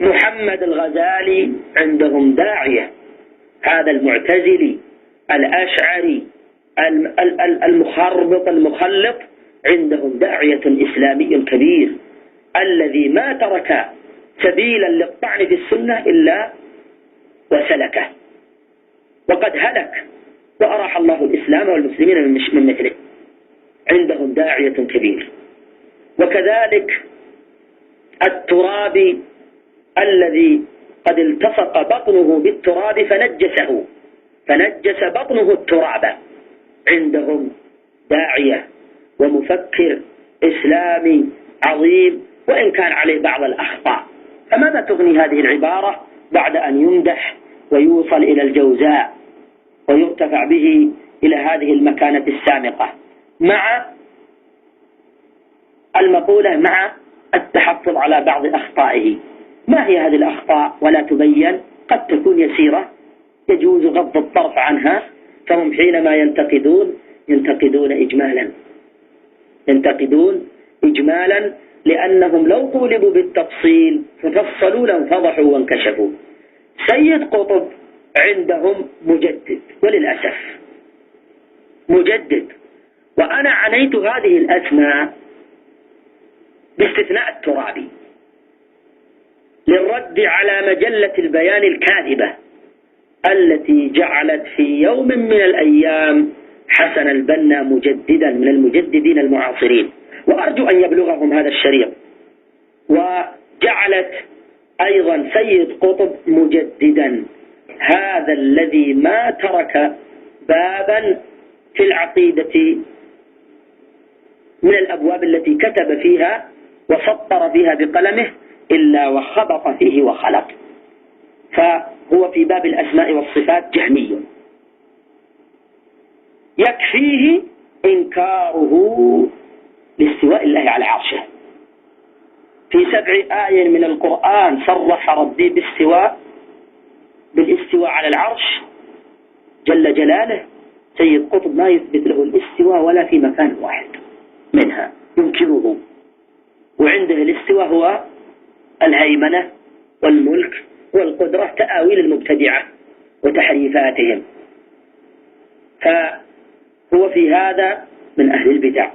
محمد الغزالي عندهم داعية، هذا المعتزلي الأشعري المخربط المخلط عندهم داعية إسلامي كبير، الذي ما ترك سبيلا للطعن في السنة إلا وسلكه، وقد هلك وأراح الله الإسلام والمسلمين من مثله. عندهم داعية كبير. وكذلك الترابي الذي قد التصق بطنه بالتراب فنجس بطنه التراب، عندهم داعية ومفكر إسلامي عظيم، وإن كان عليه بعض الأخطاء. فماذا تغني هذه العبارة بعد أن يمدح ويوصل إلى الجوزاء ويرتفع به إلى هذه المكانة السامقة، مع المقولة مع التحفظ على بعض أخطائه؟ ما هي هذه الأخطاء ولا تبين؟ قد تكون يسيرة يجوز غض الطرف عنها، فهم حينما ينتقدون إجمالا، لأنهم لو طولبوا بالتفصيل ففصلوا لانفضحوا وانكشفوا. سيد قطب عندهم مجدد، وللأسف مجدد، وأنا عنيت هذه الأسماء باستثناء الترابي للرد على مجلة البيان الكاذبة التي جعلت في يوم من الأيام حسن البنا مجددا من المجددين المعاصرين، وأرجو أن يبلغهم هذا الشريط. وجعلت أيضا سيد قطب مجددا، هذا الذي ما ترك بابا في العقيدة من الأبواب التي كتب فيها وسطر فيها بقلمه إلا وخبط فيه وخلط. فهو في باب الأسماء والصفات جهمي، يكفيه إنكاره لاستواء الله على عرشه. في 7 آية من القرآن صرح ربي بالاستواء على العرش جل جلاله. سيد قطب ما يثبت له الاستواء ولا في مكان واحد منها، ينكره. وعنده الاستواء هو الهيمنة والملك والقدرة، تآويل المبتدعة وتحريفاتهم، فهو في هذا من أهل البدع.